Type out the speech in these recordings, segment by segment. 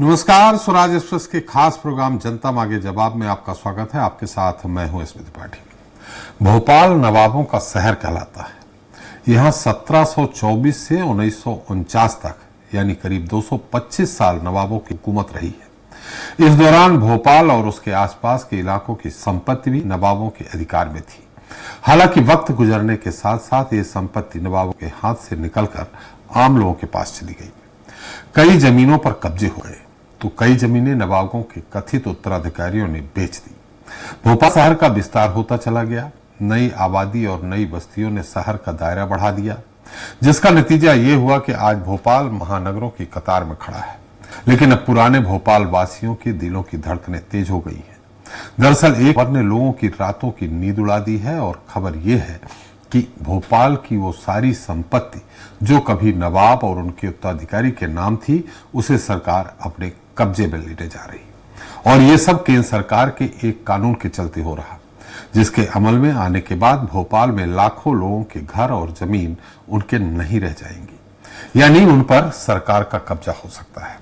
नमस्कार, स्वराज एक्सप्रेस के खास प्रोग्राम जनता मांगे जवाब में आपका स्वागत है। आपके साथ मैं हूं स्मित त्रिपाठी। भोपाल नवाबों का शहर कहलाता है। यहां 1724 से 1949 तक यानी करीब 225 साल नवाबों की हुकूमत रही है। इस दौरान भोपाल और उसके आसपास के इलाकों की संपत्ति भी नवाबों के अधिकार में थी। हालांकि वक्त गुजरने के साथ साथ ये संपत्ति नवाबों के हाथ से निकलकर आम लोगों के पास चली गई। कई जमीनों पर कब्जे हो गए तो कई जमीनें नवाबों के कथित उत्तराधिकारियों ने बेच दी। भोपाल शहर का विस्तार होता चला गया। नई आबादी और नई बस्तियों ने शहर का दायरा बढ़ा दिया, जिसका नतीजा ये हुआ कि आज भोपाल महानगरों की कतार में खड़ा है। लेकिन अब पुराने भोपाल वासियों के दिलों की धड़कनें तेज हो गई हैं। दरअसल एक खबर ने लोगों की रातों की नींद उड़ा दी है और खबर यह है कि भोपाल की वो सारी संपत्ति जो कभी नवाब और उनके उत्तराधिकारी के नाम थी, उसे सरकार अपने कब्जे में लेने जा रही। और ये सब केंद्र सरकार के एक कानून के चलते हो रहा, जिसके अमल में आने के बाद भोपाल में लाखों लोगों के घर और जमीन उनके नहीं रह जाएंगी, यानी उन पर सरकार का कब्जा हो सकता है।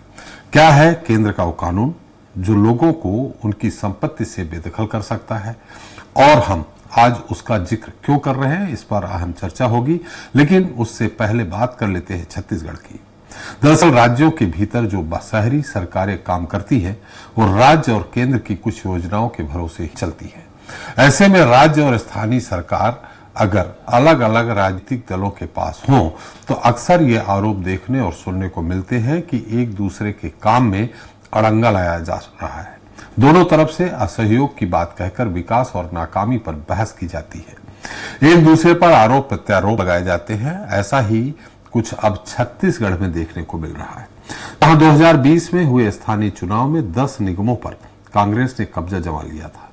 क्या है केंद्र का वो कानून जो लोगों को उनकी संपत्ति से बेदखल कर सकता है, और हम आज उसका जिक्र क्यों कर रहे हैं, इस पर अहम चर्चा होगी। लेकिन उससे पहले बात कर लेते हैं छत्तीसगढ़ की। दरअसल राज्यों के भीतर जो शहरी सरकारें काम करती है, वो राज्य और केंद्र की कुछ योजनाओं के भरोसे ही चलती है। ऐसे में राज्य और स्थानीय सरकार अगर अलग अलग राजनीतिक दलों के पास हो तो अक्सर ये आरोप देखने और सुनने को मिलते हैं कि एक दूसरे के काम में अड़ंगा लाया जा रहा है। दोनों तरफ से असहयोग की बात कहकर विकास और नाकामी पर बहस की जाती है। एक दूसरे पर आरोप प्रत्यारोप लगाए जाते हैं। ऐसा ही कुछ अब छत्तीसगढ़ में देखने को मिल रहा है। जहां 2020 में हुए स्थानीय चुनाव में 10 निगमों पर कांग्रेस ने कब्जा जमा लिया था।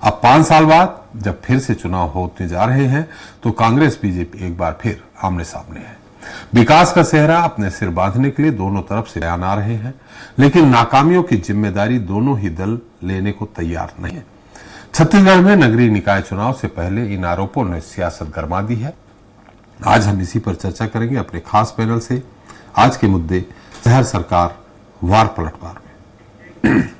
अब 5 साल बाद जब फिर से चुनाव होने जा रहे हैं तो कांग्रेस बीजेपी एक बार फिर आमने सामने है। विकास का सेहरा अपने सिर बांधने के लिए दोनों तरफ से बयान आ रहे हैं, लेकिन नाकामियों की जिम्मेदारी दोनों ही दल लेने को तैयार नहीं है। छत्तीसगढ़ में नगरीय निकाय चुनाव से पहले इन आरोपों ने सियासत गरमा दी है। आज हम इसी पर चर्चा करेंगे अपने खास पैनल से। आज के मुद्दे शहर सरकार वार पलटवार में।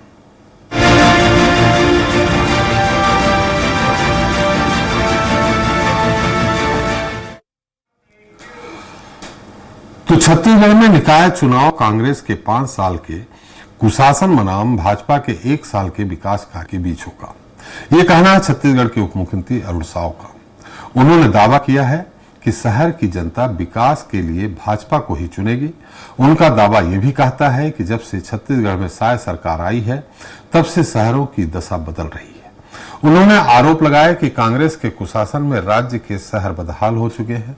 तो छत्तीसगढ़ में निकाय चुनाव कांग्रेस के 5 साल के कुशासन बनाम भाजपा के 1 साल के विकास कार्य के बीच होगा। ये कहना है छत्तीसगढ़ के उप मुख्यमंत्री अरुण साव का। उन्होंने दावा किया है कि शहर की जनता विकास के लिए भाजपा को ही चुनेगी। उनका दावा यह भी कहता है कि जब से छत्तीसगढ़ में साय सरकार आई है, तब से शहरों की दशा बदल रही है। उन्होंने आरोप लगाया कि कांग्रेस के कुशासन में राज्य के शहर बदहाल हो चुके हैं।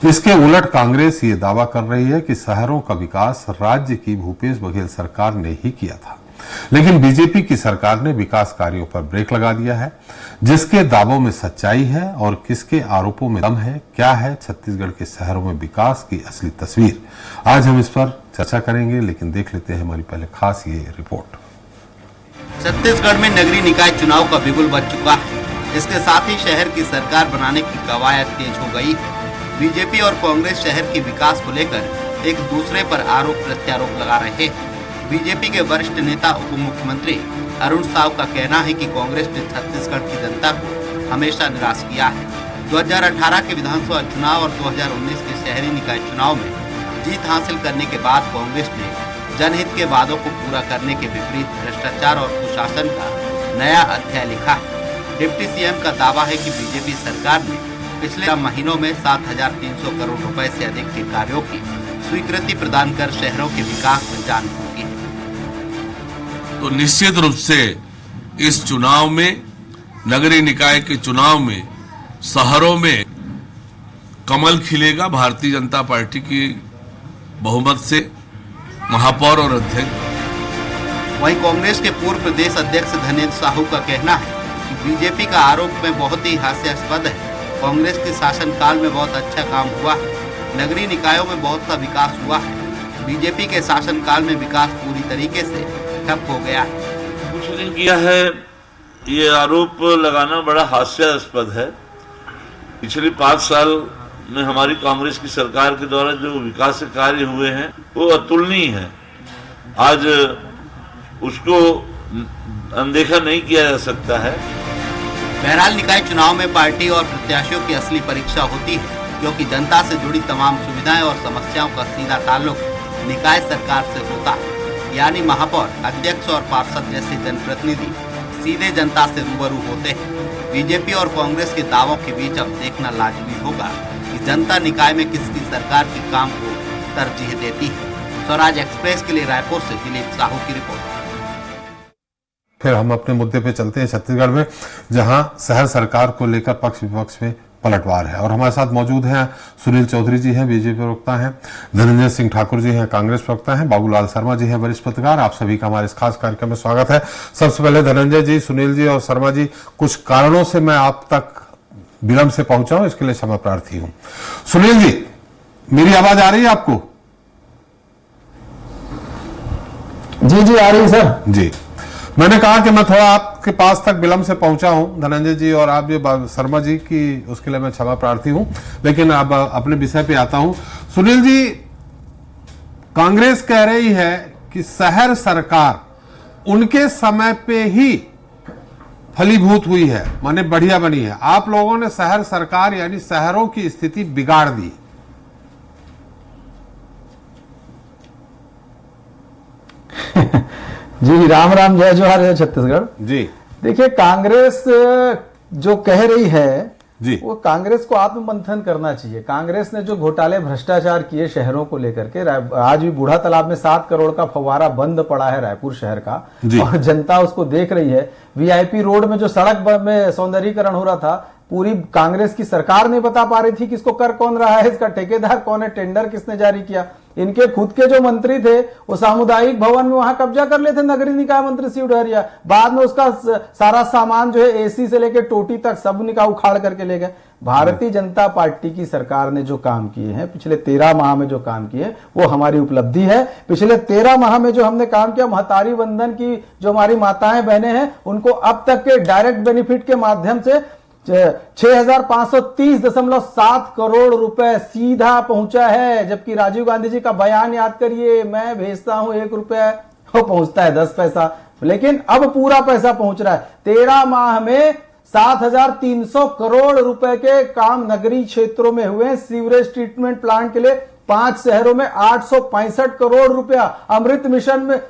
इसके उलट कांग्रेस ये दावा कर रही है कि शहरों का विकास राज्य की भूपेश बघेल सरकार ने ही किया था। लेकिन बीजेपी की सरकार ने विकास कार्यों पर ब्रेक लगा दिया है। जिसके दावों में सच्चाई है और किसके आरोपों में दम है, क्या है छत्तीसगढ़ के शहरों में विकास की असली तस्वीर, आज हम इस पर चर्चा करेंगे। लेकिन देख लेते हैं हमारी पहले खास ये रिपोर्ट। छत्तीसगढ़ में नगरीय निकाय चुनाव का बिगुल बज चुका है। इसके साथ ही शहर की सरकार बनाने की कवायद तेज हो गई है। बीजेपी और कांग्रेस शहर के विकास को लेकर एक दूसरे पर आरोप प्रत्यारोप लगा रहे हैं। बीजेपी के वरिष्ठ नेता उप मुख्यमंत्री अरुण साव का कहना है कि कांग्रेस ने छत्तीसगढ़ की जनता को हमेशा निराश किया है। 2018 के विधानसभा चुनाव और 2019 के शहरी निकाय चुनाव में जीत हासिल करने के बाद कांग्रेस ने जनहित के वादों को पूरा करने के विपरीत भ्रष्टाचार और कुशासन का नया अध्याय लिखा है। डिप्टी सीएम का दावा है कि बीजेपी सरकार ने पिछले महीनों में 7,300 करोड़ रुपए से अधिक के कार्यों की स्वीकृति प्रदान कर शहरों के विकास में जान फूंकी है। तो निश्चित रूप से इस चुनाव में, नगरीय निकाय के चुनाव में शहरों में कमल खिलेगा। भारतीय जनता पार्टी की बहुमत से महापौर और अध्यक्ष। वहीं कांग्रेस के पूर्व प्रदेश अध्यक्ष धनेन्द्र साहू का कहना है कि बीजेपी का आरोप में बहुत ही हास्यास्पद है। कांग्रेस के शासनकाल में बहुत अच्छा काम हुआ है। नगरीय निकायों में बहुत सा विकास हुआ है। बीजेपी के शासनकाल में विकास पूरी तरीके से ठप हो गया है। कुछ नहीं किया है, ये आरोप लगाना बड़ा हास्यास्पद है। पिछले 5 साल में हमारी कांग्रेस की सरकार के द्वारा जो विकास कार्य हुए हैं वो अतुलनीय है। आज उसको अनदेखा नहीं किया जा सकता है। बहरहाल निकाय चुनाव में पार्टी और प्रत्याशियों की असली परीक्षा होती है, क्योंकि जनता से जुड़ी तमाम सुविधाएं और समस्याओं का सीधा ताल्लुक निकाय सरकार से होता है। यानी महापौर, अध्यक्ष और पार्षद जैसे जनप्रतिनिधि सीधे जनता से रूबरू होते हैं। बीजेपी और कांग्रेस के दावों के बीच अब देखना लाजमी होगा कि जनता निकाय में किसकी सरकार के काम को तरजीह देती है। स्वराज एक्सप्रेस के लिए रायपुर से दिलीप साहू की रिपोर्ट। फिर हम अपने मुद्दे पे चलते हैं छत्तीसगढ़ में, जहां शहर सरकार को लेकर पक्ष विपक्ष में पलटवार है। और हमारे साथ मौजूद हैं सुनील चौधरी जी हैं, बीजेपी प्रवक्ता हैं, धनंजय सिंह ठाकुर जी हैं, कांग्रेस प्रवक्ता हैं, बाबूलाल शर्मा जी हैं, वरिष्ठ पत्रकार। आप सभी का हमारे इस खास कार्यक्रम में स्वागत है। सबसे पहले धनंजय जी, सुनील जी और शर्मा जी, कुछ कारणों से मैं आप तक विलंब से पहुंचा हूं, इसके लिए क्षमा प्रार्थी हूं। सुनील जी, मेरी आवाज आ रही है आपको? जी आ रही है सर जी। मैंने कहा कि मैं थोड़ा आपके पास तक विलंब से पहुंचा हूं, धनंजय जी और आप जो शर्मा जी की, उसके लिए मैं क्षमा प्रार्थी हूं। लेकिन अब अपने विषय पे आता हूं। सुनील जी, कांग्रेस कह रही है कि शहर सरकार उनके समय पे ही फलीभूत हुई है, माने बढ़िया बनी है। आप लोगों ने शहर सरकार यानी शहरों की स्थिति बिगाड़ दी। जी राम राम, जय जोहार, जय छत्तीसगढ़। जी देखिए, कांग्रेस जो कह रही है जी, वो कांग्रेस को आत्ममंथन करना चाहिए। कांग्रेस ने जो घोटाले भ्रष्टाचार किए शहरों को लेकर के, आज भी बूढ़ा तालाब में 7 करोड़ का फव्वारा बंद पड़ा है रायपुर शहर का, और जनता उसको देख रही है। वीआईपी रोड में जो सड़क में सौंदर्यीकरण हो रहा था, पूरी कांग्रेस की सरकार नहीं बता पा रही थी कि इसको कर कौन रहा है, इसका ठेकेदार कौन है, टेंडर किसने जारी किया। इनके खुद के जो मंत्री थे वो सामुदायिक भवन में वहां कब्जा कर लेते, नगरीय निकाय मंत्री शिव डहरिया। बाद में उसका सारा सामान जो है, एसी से लेकर टोटी तक सब निकाय उखाड़ करके ले गए। भारतीय जनता पार्टी की सरकार ने जो काम किए हैं पिछले 13 माह में, जो काम किए वो हमारी उपलब्धि है। पिछले 13 माह में जो हमने काम किया, महतारी वंदन की जो हमारी माताएं बहनें हैं, उनको अब तक के डायरेक्ट बेनिफिट के माध्यम से 6530.7 करोड़ रुपए सीधा पहुंचा है। जबकि राजीव गांधी जी का बयान याद करिए, मैं भेजता हूं 1 रुपया, वो पहुंचता है 10 पैसा, लेकिन अब पूरा पैसा पहुंच रहा है। 13 माह में 7300 करोड़ रुपए के काम नगरीय क्षेत्रों में हुए। सीवरेज ट्रीटमेंट प्लांट के लिए 5 शहरों में 865 करोड़ रुपया, अमृत मिशन में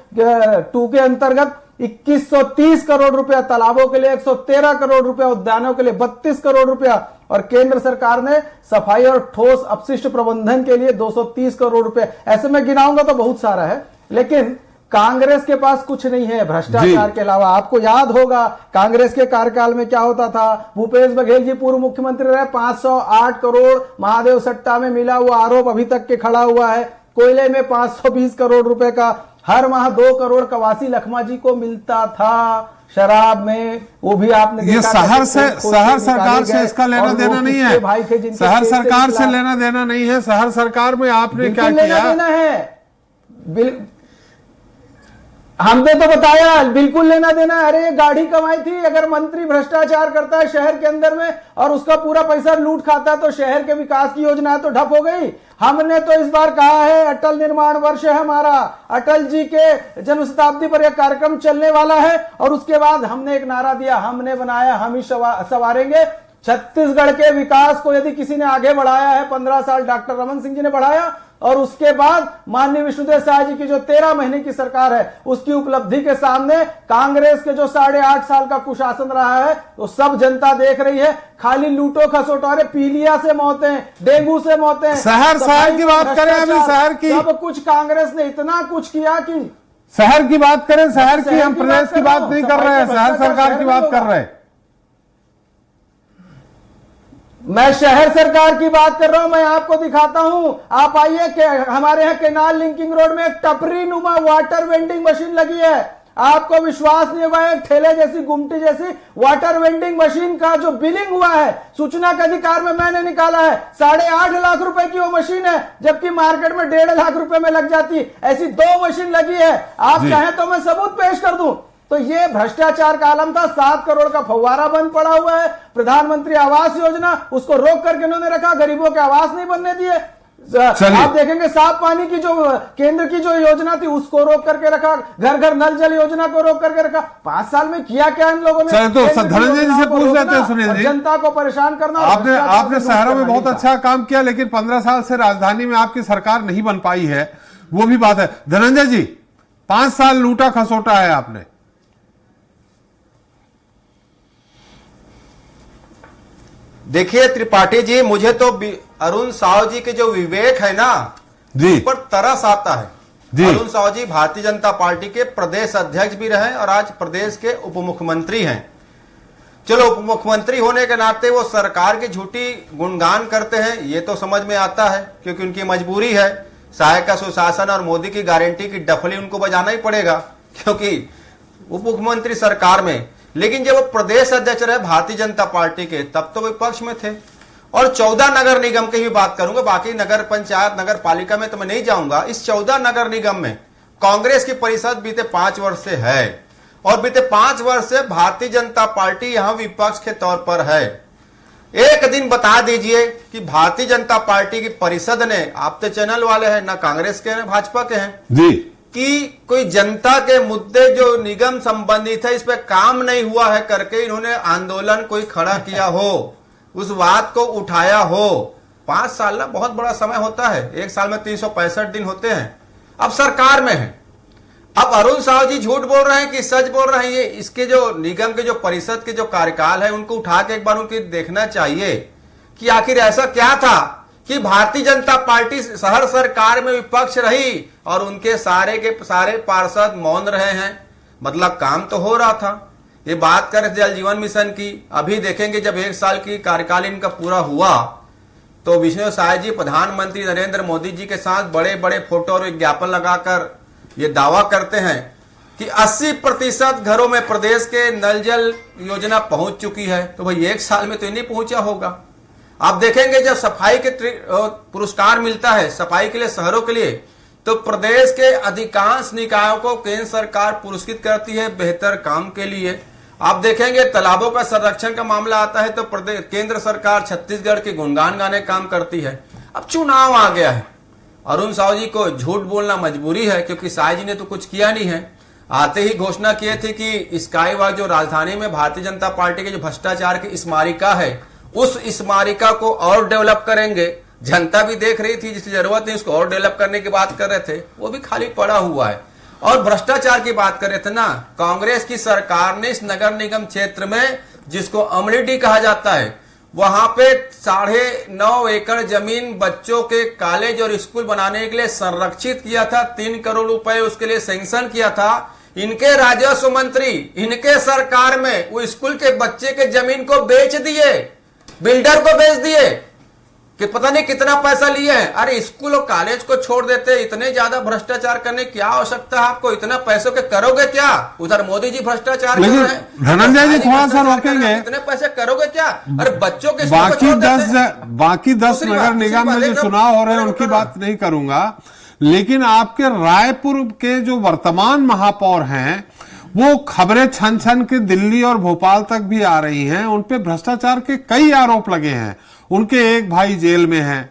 2 के अंतर्गत 2130 करोड़ रुपया, तालाबों के लिए 113 करोड़ रुपया, उद्यानों के लिए 32 करोड़ रुपया, और केंद्र सरकार ने सफाई और ठोस अपशिष्ट प्रबंधन के लिए 230 करोड़ रुपए। ऐसे में गिनाऊंगा तो बहुत सारा है, लेकिन कांग्रेस के पास कुछ नहीं है भ्रष्टाचार के अलावा। आपको याद होगा कांग्रेस के कार्यकाल में क्या होता था। भूपेश बघेल जी पूर्व मुख्यमंत्री रहे, 508 करोड़ महादेव सट्टा में मिला, वो आरोप अभी तक के खड़ा हुआ है। कोयले में 520 करोड़ रुपए का, हर माह 2 करोड़ कवासी लखमा जी को मिलता था। शराब में वो भी आपने ये शहर सरकार से इसका लेना देना नहीं है, शहर सरकार से लेना देना नहीं है। शहर सरकार में आपने क्या किया? लेना देना है, हमने तो बताया, बिल्कुल लेना देना। अरे गाड़ी कमाई थी, अगर मंत्री भ्रष्टाचार करता है शहर के अंदर में और उसका पूरा पैसा लूट खाता है तो शहर के विकास की योजना तो ठप हो गई। हमने तो इस बार कहा है, अटल निर्माण वर्ष है हमारा, अटल जी के जन्म शताब्दी पर यह कार्यक्रम चलने वाला है, और उसके बाद हमने एक नारा दिया, हमने बनाया हम ही संवारेंगे। छत्तीसगढ़ के विकास को यदि किसी ने आगे बढ़ाया है, 15 साल डॉक्टर रमन सिंह जी ने बढ़ाया, और उसके बाद माननीय विष्णुदेव साय जी की जो 13 महीने की सरकार है, उसकी उपलब्धि के सामने कांग्रेस के जो 8.5 साल का कुशासन रहा है, तो सब जनता देख रही है। खाली लूटो खसोटो, पीलिया से मौतें, डेंगू से मौतें। शहर की बात करें, अभी शहर की सब कुछ कांग्रेस ने इतना कुछ किया कि शहर की बात करें, शहर की, हम प्रदेश की बात नहीं कर रहे हैं, शहर सरकार की बात कर रहे हैं। मैं शहर सरकार की बात कर रहा हूं, मैं आपको दिखाता हूं। आप आइए कि हमारे यहाँ केनाल लिंकिंग रोड में एक टपरी नुमा वाटर वेंडिंग मशीन लगी है। आपको विश्वास नहीं होगा, एक ठेले जैसी, गुमटी जैसी वाटर वेंडिंग मशीन का जो बिलिंग हुआ है, सूचना के अधिकार में मैंने निकाला है, 8.5 लाख रुपए की वो मशीन है, जबकि मार्केट में 1.5 लाख रुपए में लग जाती। ऐसी 2 मशीन लगी है। आप चाहें तो मैं सबूत पेश कर दूं। तो ये भ्रष्टाचार का आलम था। 7 करोड़ का फव्वारा बंद पड़ा हुआ है। प्रधानमंत्री आवास योजना, उसको रोक करके उन्होंने रखा, गरीबों के आवास नहीं बनने दिए। चलिए। आप देखेंगे साफ पानी की जो केंद्र की जो योजना थी उसको रोक करके रखा, घर घर नल जल योजना को रोक करके रखा। 5 साल में किया क्या इन लोगों ने? चलिए, तो केंद्र की धनंजय जी से योजनाओं को पूछ लेते हैं, रोकना सुनील और जी। जनता को परेशान करना। और आपने भ्रष्टाचार आपने से शहरों में मुक्त बहुत करना अच्छा काम किया, लेकिन 15 साल से राजधानी में आपकी सरकार नहीं बन पाई है, वो भी बात है। धनंजय जी, 5 साल लूटा खसोटा है आपने। देखिए त्रिपाठी जी, मुझे तो अरुण साव जी के जो विवेक है ना जी उस पर तरस आता है। जी। अरुण साव जी भारतीय जनता पार्टी के प्रदेश अध्यक्ष भी रहे और आज प्रदेश के उप मुख्यमंत्री हैं। चलो, उप मुख्यमंत्री होने के नाते वो सरकार की झूठी गुणगान करते हैं, ये तो समझ में आता है, क्योंकि उनकी मजबूरी है। सहायक का सुशासन और मोदी की गारंटी की डफली उनको बजाना ही पड़ेगा, क्योंकि उप मुख्यमंत्री सरकार में। लेकिन जब वो प्रदेश अध्यक्ष रहे भारतीय जनता पार्टी के, तब तो विपक्ष में थे। और 14 नगर निगम की भी बात करूंगा, बाकी नगर पंचायत नगर पालिका में तो मैं नहीं जाऊंगा। इस 14 नगर निगम में कांग्रेस की परिषद बीते 5 वर्ष से है और बीते 5 वर्ष से भारतीय जनता पार्टी यहां विपक्ष के तौर पर है। एक दिन बता दीजिए कि भारतीय जनता पार्टी की परिषद ने, आप तो चैनल वाले हैं, ना कांग्रेस के ना भाजपा के हैं जी, कि कोई जनता के मुद्दे जो निगम संबंधित है इस पे काम नहीं हुआ है करके इन्होंने आंदोलन कोई खड़ा किया हो, उस बात को उठाया हो। 5 साल ना बहुत बड़ा समय होता है, एक साल में 365 दिन होते हैं। अब सरकार में है, अब अरुण साव जी झूठ बोल रहे हैं कि सच बोल रहे हैं, ये इसके जो निगम के जो परिषद के जो कार्यकाल है उनको उठा के एक बार उनकी देखना चाहिए कि आखिर ऐसा क्या था कि भारतीय जनता पार्टी शहर सरकार में विपक्ष रही और उनके सारे के सारे पार्षद मौन रहे हैं। मतलब काम तो हो रहा था। ये बात करें जल जीवन मिशन की, अभी देखेंगे जब 1 साल की कार्यकाल इनका पूरा हुआ तो विष्णु साय जी प्रधानमंत्री नरेंद्र मोदी जी के साथ बड़े बड़े फोटो और विज्ञापन लगाकर ये दावा करते हैं कि 80% घरों में प्रदेश के नल जल योजना पहुंच चुकी है। तो भाई 1 साल में तो नहीं पहुंचा होगा। आप देखेंगे जब सफाई के पुरस्कार मिलता है सफाई के लिए शहरों के लिए, तो प्रदेश के अधिकांश निकायों को केंद्र सरकार पुरस्कृत करती है बेहतर काम के लिए। आप देखेंगे तालाबों का संरक्षण का मामला आता है तो प्रदेश केंद्र सरकार छत्तीसगढ़ के गुणगान गाने काम करती है। अब चुनाव आ गया है, अरुण साव जी को झूठ बोलना मजबूरी है, क्योंकि साय जी ने तो कुछ किया नहीं है। आते ही घोषणा किए थे कि स्काई वॉक जो राजधानी में भारतीय जनता पार्टी के जो भ्रष्टाचार की स्मारिका है, उस स्मारिका को और डेवलप करेंगे। जनता भी देख रही थी, जिसकी जरूरत नहीं उसको और डेवलप करने की बात कर रहे थे, वो भी खाली पड़ा हुआ है। और भ्रष्टाचार की बात कर रहे थे ना, कांग्रेस की सरकार ने इस नगर निगम क्षेत्र में, जिसको अमलीडी कहा जाता है, वहां पे 9.5 एकड़ जमीन बच्चों के कॉलेज और स्कूल बनाने के लिए संरक्षित किया था। 3 करोड़ रुपए उसके लिए सैंक्शन किया था। इनके राजस्व मंत्री इनके सरकार में वो स्कूल के बच्चे के जमीन को बेच दिए, बिल्डर को बेच दिए कि पता नहीं कितना पैसा लिए हैं। अरे स्कूल और कॉलेज को छोड़ देते, इतने ज्यादा भ्रष्टाचार करने की क्या आवश्यकता है आपको? इतना पैसों के करोगे क्या? उधर मोदी जी भ्रष्टाचार कर रहे हैं, धनंजय जी थोड़ा सा रोकेंगे, इतने पैसे करोगे क्या? अरे बच्चों के बाकी 10 नगर निगम में जो चुनाव हो रहे हैं उनकी बात नहीं करूंगा, लेकिन आपके रायपुर के जो वर्तमान महापौर हैं वो खबरें छन छन के दिल्ली और भोपाल तक भी आ रही हैं, उन पे भ्रष्टाचार के कई आरोप लगे हैं, उनके एक भाई जेल में हैं।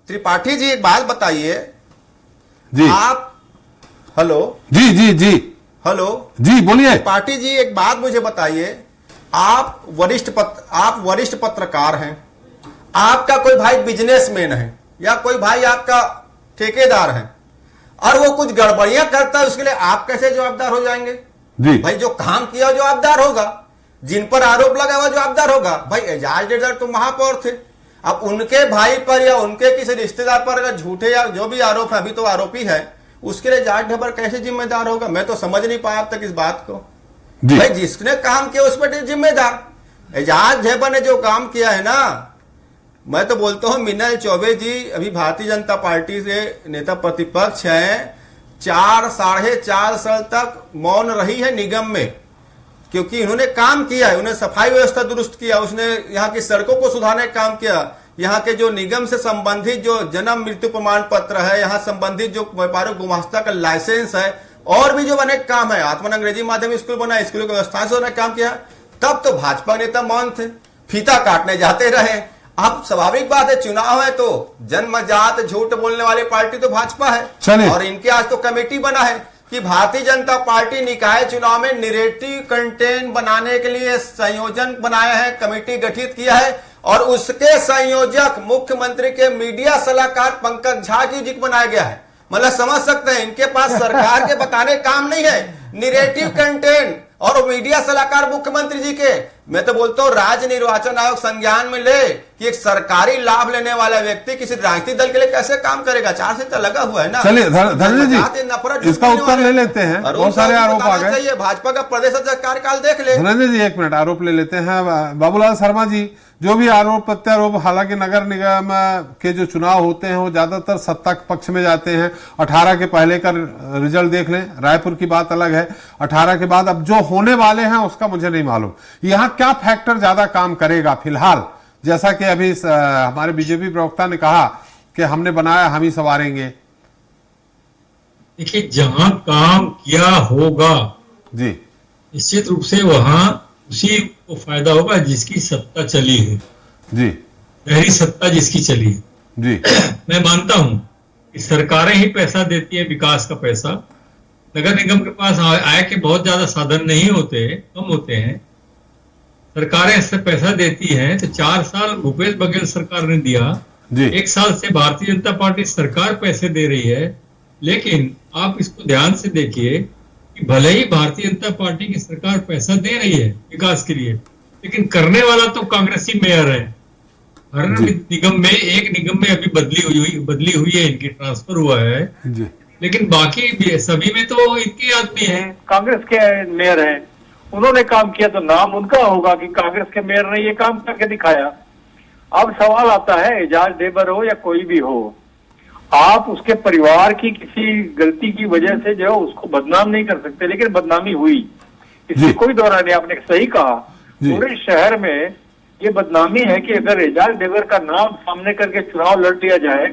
त्रिपाठी जी एक बात बताइए जी, आप, हेलो जी जी जी हेलो जी बोलिए। त्रिपाठी जी एक बात मुझे बताइए, आप वरिष्ठ पत्रकार हैं, आपका कोई भाई बिजनेसमैन है या कोई भाई आपका ठेकेदार है और वो कुछ गड़बड़ियां करता है, उसके लिए आप कैसे जवाबदार हो जाएंगे? जी भाई जो काम किया जवाबदार होगा, जिन पर आरोप लगा हुआ जवाबदार होगा। भाई एजाज डेजर तो महापौर थे, अब उनके भाई पर या उनके किसी रिश्तेदार पर अगर झूठे या जो भी आरोप है, अभी तो आरोपी है, उसके लिए एजाज ढेबर कैसे जिम्मेदार होगा? मैं तो समझ नहीं पाया अब तक इस बात को। भाई जिसने काम किया उस पर जिम्मेदार एजाज ढेबर ने जो काम किया है ना, मैं तो बोलता हूं मिनल चौबे जी अभी भारतीय जनता पार्टी से नेता प्रतिपक्ष हैं, 4-4.5 साल तक मौन रही है निगम में, क्योंकि इन्होंने काम किया है, उन्हें सफाई व्यवस्था दुरुस्त किया, उसने यहाँ की सड़कों को सुधारने का काम किया, यहाँ के जो निगम से संबंधित जो जन्म मृत्यु प्रमाण पत्र है, यहाँ संबंधित जो व्यापारिक गुमास्ता का लाइसेंस है, और भी जो अनेक काम है, आत्मन अंग्रेजी माध्यम स्कूल बना, स्कूलों की व्यवस्था से उन्होंने काम किया। तब तो भाजपा नेता मौन थे, फीता काटने जाते रहे। अब स्वाभाविक बात है, चुनाव है तो जन्मजात झूठ बोलने वाली पार्टी तो भाजपा है। चलिए। और इनके आज तो कमेटी बना है कि भारतीय जनता पार्टी निकाय चुनाव में नैरेटिव कंटेंट बनाने के लिए संयोजन बनाया है, कमेटी गठित किया है और उसके संयोजक मुख्यमंत्री के मीडिया सलाहकार पंकज झा जी को बनाया गया है। मतलब समझ सकते हैं, इनके पास सरकार के बताने काम नहीं है, नैरेटिव कंटेंट और मीडिया सलाहकार मुख्यमंत्री जी के। मैं तो बोलता हूं राज्य निर्वाचन आयोग संज्ञान में ले कि एक सरकारी लाभ लेने वाला व्यक्ति किसी राजनीतिक दल के लिए कैसे काम करेगा। 4 से तो लगा हुआ है ना। चलिए धनंजय जी, इसका उत्तर ले लेते हैं। बहुत सारे आरोप आ गए। भाजपा का प्रदेश अध्यक्ष कार्यकाल देख ले। धनंजय जी 1 मिनट, आरोप ले लेते हैं। बाबूलाल शर्मा जी, जो भी आरोप प्रत्यारोप, हालांकि नगर निगम के जो चुनाव होते हैं वो ज्यादातर सत्ता के पक्ष में जाते हैं। 18 के पहले का रिजल्ट देख लें, रायपुर की बात अलग है। 18 के बाद अब जो होने वाले हैं उसका मुझे नहीं मालूम। यहाँ क्या फैक्टर ज्यादा काम करेगा फिलहाल, जैसा कि अभी हमारे बीजेपी प्रवक्ता ने कहा कि हमने बनाया, हम ही संवारेंगे। देखिए, जहां काम किया होगा जी, निश्चित रूप से वहां उसी को फायदा होगा जिसकी सत्ता चली है, जी, गहरी सत्ता जिसकी चली है। जी। मैं मानता हूं कि सरकारें ही पैसा देती है, विकास का पैसा। नगर निगम के पास आय के बहुत ज्यादा साधन नहीं होते, कम होते हैं। सरकारें इससे पैसा देती हैं। तो 4 साल भूपेश बघेल सरकार ने दिया, जी। 1 साल से भारतीय जनता पार्टी सरकार पैसे दे रही है। लेकिन आप इसको ध्यान से देखिए कि भले ही भारतीय जनता पार्टी की सरकार पैसा दे रही है विकास के लिए, लेकिन करने वाला तो कांग्रेसी मेयर है। हर निगम में, एक निगम में अभी बदली हुई है, इनकी ट्रांसफर हुआ है जी। लेकिन बाकी सभी में तो इनके आदमी हैं, कांग्रेस के मेयर हैं। उन्होंने काम किया तो नाम उनका होगा कि कांग्रेस के मेयर ने ये काम करके दिखाया। अब सवाल आता है, एजाज ढेबर हो या कोई भी हो, आप उसके परिवार की किसी गलती की वजह से जो है उसको बदनाम नहीं कर सकते, लेकिन बदनामी हुई, इसमें कोई दौरा नहीं। आपने सही कहा, पूरे शहर में ये बदनामी है कि अगर एजाज ढेबर का नाम सामने करके चुनाव लड़ लिया जाए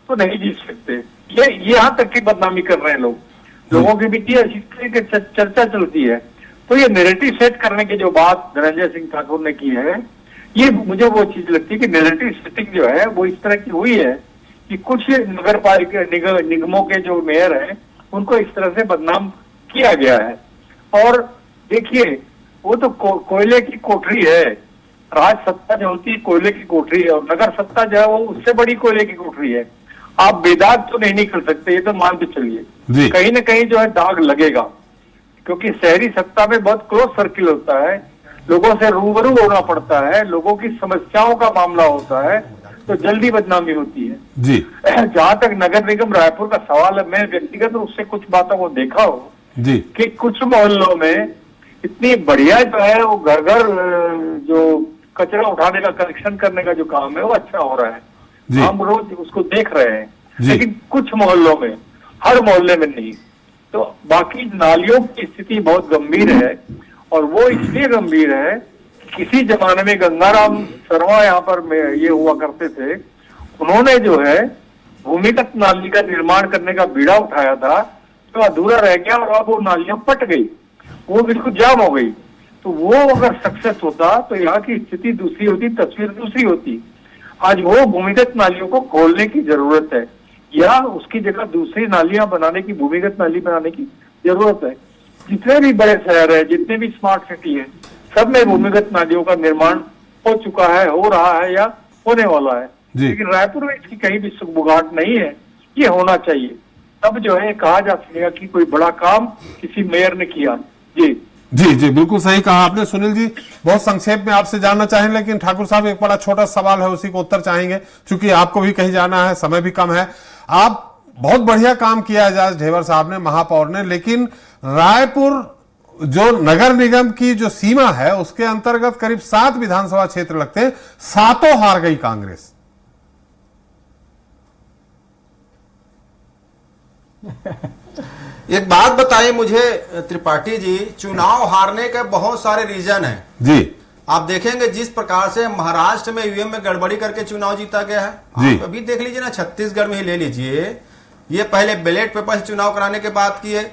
तो नहीं जीत सकते। ये यहाँ तक की बदनामी कर रहे हैं लोगों के बीच ये चर्चा चलती है। तो ये नैरेटिव सेट करने की जो बात धनंजय सिंह ठाकुर ने की है, ये मुझे वो चीज लगती है कि नैरेटिव सेटिंग जो है वो इस तरह की हुई है कि कुछ नगर पालिका निगमों के जो मेयर हैं उनको इस तरह से बदनाम किया गया है। और देखिए, वो तो कोयले की कोठरी है। राज सत्ता जो होती है कोयले की कोठरी है, और नगर सत्ता जो है वो उससे बड़ी कोयले की कोठरी है। आप बेदाग तो नहीं निकल सकते, ये तो मान के चलिए। कहीं ना कहीं जो है दाग लगेगा, क्योंकि शहरी सत्ता में बहुत क्लोज सर्किल होता है, लोगों से रूबरू होना पड़ता है, लोगों की समस्याओं का मामला होता है, तो जल्दी बदनामी होती है जी। जहां तक नगर निगम रायपुर का सवाल है, मैं व्यक्तिगत रूप से कुछ बातों को देखा हो जी कि कुछ मोहल्लों में इतनी बढ़िया जो है वो घर घर जो कचरा उठाने का, कलेक्शन करने का जो काम है वो अच्छा हो रहा है, हम रोज उसको देख रहे हैं। लेकिन कुछ मोहल्लों में, हर मोहल्ले में नहीं। तो बाकी नालियों की स्थिति बहुत गंभीर है, और वो इसलिए गंभीर है कि किसी जमाने में गंगाराम शर्मा यहाँ पर ये हुआ करते थे, उन्होंने जो है भूमिगत नाली का निर्माण करने का बीड़ा उठाया था, तो अधूरा रह गया और अब वो नालियां पट गई, वो बिल्कुल जाम हो गई। तो वो अगर सक्सेस होता तो यहाँ की स्थिति दूसरी होती, तस्वीर दूसरी होती। आज वो भूमिगत नालियों को खोलने की जरूरत है, या उसकी जगह दूसरी नालियां बनाने की, भूमिगत नाली बनाने की जरूरत है। जितने भी बड़े शहर है, जितने भी स्मार्ट सिटी है, सब में भूमिगत नालियों का निर्माण हो चुका है, हो रहा है या होने वाला है। लेकिन रायपुर में इसकी कहीं भी सुगबुगाहट नहीं है। ये होना चाहिए, तब जो है कहा जा सकेगा कि कोई बड़ा काम किसी मेयर ने किया। जी जी जी, बिल्कुल सही कहा आपने सुनील जी। बहुत संक्षेप में आपसे जानना चाहेंगे, लेकिन ठाकुर साहब एक बड़ा छोटा सवाल है, उसी को उत्तर चाहेंगे, क्योंकि आपको भी कहीं जाना है, समय भी कम है। आप बहुत बढ़िया काम किया एजाज ढेबर साहब ने, महापौर ने, लेकिन रायपुर जो नगर निगम की जो सीमा है उसके अंतर्गत करीब 7 विधानसभा क्षेत्र लगते हैं, 7 हार गई कांग्रेस। एक बात बताइए मुझे त्रिपाठी जी, चुनाव हारने के बहुत सारे रीजन हैं जी। आप देखेंगे जिस प्रकार से महाराष्ट्र में ईवीएम में गड़बड़ी करके चुनाव जीता गया है, आप अभी देख लीजिए ना, छत्तीसगढ़ में ही ले लीजिए, ये पहले बैलेट पेपर से चुनाव कराने के बात किए,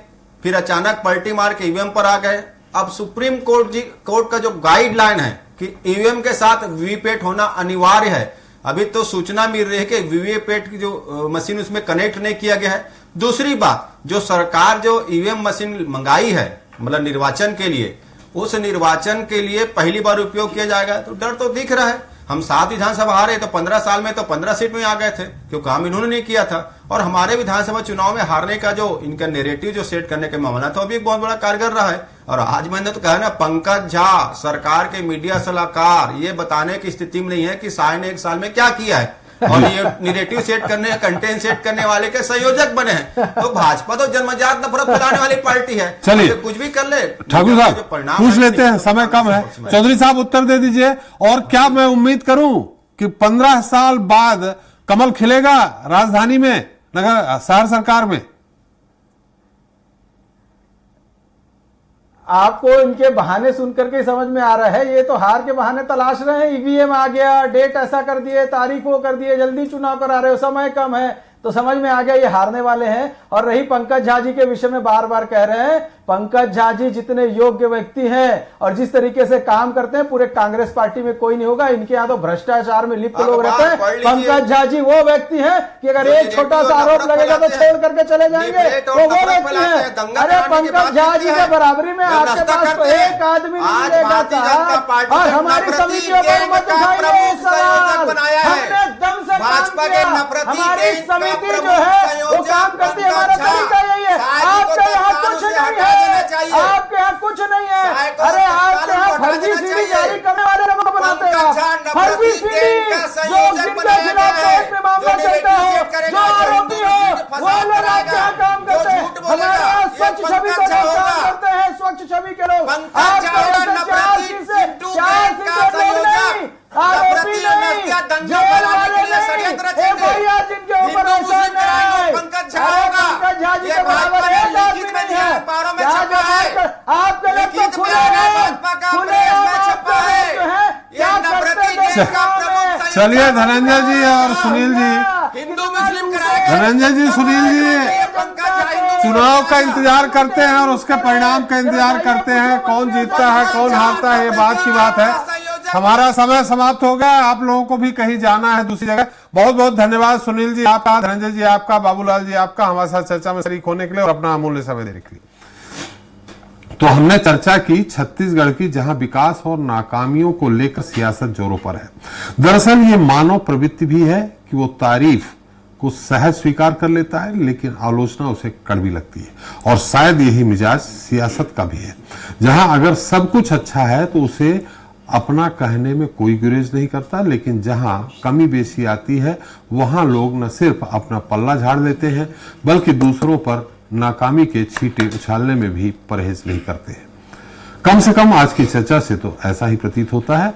फिर अचानक पलटी मार के ईवीएम पर आ गए, अब सुप्रीम कोर्ट का जो गाइडलाइन है कि ईवीएम के साथ वीवीपैट होना अनिवार्य है, अभी तो सूचना मिल रही है कि वीवीपैट की जो मशीन उसमें कनेक्ट नहीं किया गया है। दूसरी बात, जो सरकार जो ईवीएम मशीन मंगाई है मतलब निर्वाचन के लिए, उस निर्वाचन के लिए पहली बार उपयोग किया जाएगा, तो डर तो दिख रहा है। हम 7 विधानसभा हारे तो 15 साल में तो 15 सीट में आ गए थे, क्यों काम इन्होंने नहीं किया था। और हमारे विधानसभा चुनाव में हारने का जो इनका नैरेटिव जो सेट करने का मामला था, वो भी एक बहुत बड़ा कारगर रहा है। और आज मैंने तो कहा ना, पंकज झा सरकार के मीडिया सलाहकार ये बताने की स्थिति में नहीं है कि 1.5 साल में क्या किया है, और ये नैरेटिव सेट करने, कंटेंट सेट करने वाले के संयोजक बने हैं। तो भाजपा तो जन्मजात नफरत फैलाने वाली पार्टी है। चलिए कुछ भी कर ले। ठाकुर साहब पूछ लेते हैं, समय कम है। चौधरी साहब उत्तर दे दीजिए। और क्या मैं उम्मीद करूं कि 15 साल बाद कमल खिलेगा राजधानी में, नगर शहर सरकार में? आपको इनके बहाने सुनकर के समझ में आ रहा है, ये तो हार के बहाने तलाश रहे हैं। ईवीएम आ गया, डेट ऐसा कर दिए, तारीख वो कर दिए, जल्दी चुनाव करा रहे हो, समय कम है, तो समझ में आ गया ये हारने वाले हैं। और रही पंकज झा जी के विषय में बार बार कह रहे हैं, पंकज झा जी जितने योग्य व्यक्ति हैं और जिस तरीके से काम करते हैं, पूरे कांग्रेस पार्टी में कोई नहीं होगा। इनके यहाँ तो भ्रष्टाचार में लिप्त लोग रहते हैं। पंकज झा जी वो व्यक्ति हैं कि अगर एक छोटा सा आरोप लगेगा तो छोड़ करके चले जाएंगे, वो व्यक्ति हैं। अरे पंकज झा जी के बराबरी में आपके पास तो एक आदमी नहीं मिलेगा साहब। और हमारी समितियों पर मत उठाइए सवाल, हमने दम से काम किया। हमारी समिति जो है वो काम करती है, हमारा तरीका यही है। आपके यहाँ कुछ नहीं है, आपके यहाँ कुछ नहीं है। अरे आपके यहाँ फर्जी सीडी जारी करने वाले लोगों को बनाते हैं आप। फर्जी सीडी जो जिनके खिलाफ कोर्ट में मामला चलता है, जो आरोपी हो, वो लोग आपके यहाँ काम करते हैं। हमारे यहाँ स्वच्छ छवि को लोग काम करते हैं, स्वच्छ छवि के लोग। आपके यहाँ 4 सीटें लोग नहीं, आरोपी नहीं, जेल वाले नहीं, भैया जिनके ऊपर आरोप है, पंकज झा जी के बराबर एक आदमी नहीं है। आपके लोग तो खुले हैं, क्या करते हैं। चलिए धनंजय जी और सुनील जी, हिंदू मुस्लिम धनंजय जी, सुनील जी चुनाव का इंतजार करते हैं और उसके परिणाम का इंतजार करते हैं, कौन जीतता है कौन हारता है, ये बात की बात है। हमारा समय समाप्त हो गया, आप लोगों को भी कहीं जाना है दूसरी जगह। बहुत बहुत धन्यवाद सुनील जी आपका, धनंजय जी आपका, बाबूलाल जी आपका, हमारे साथ चर्चा में शरीक होने के लिए और अपना अमूल्य समय देने के लिए। तो हमने चर्चा की छत्तीसगढ़ की, जहां विकास और नाकामियों को लेकर सियासत जोरों पर है। दरअसल ये मानव प्रवृत्ति भी है कि वो तारीफ को सहज स्वीकार कर लेता है, लेकिन आलोचना उसे कड़वी लगती है। और शायद यही मिजाज सियासत का भी है, जहां अगर सब कुछ अच्छा है तो उसे अपना कहने में कोई गुरेज नहीं करता, लेकिन जहां कमी बेसी आती है वहां लोग न सिर्फ अपना पल्ला झाड़ देते हैं, बल्कि दूसरों पर नाकामी के छींटे उछालने में भी परहेज नहीं करते हैं। कम से कम आज की चर्चा से तो ऐसा ही प्रतीत होता है।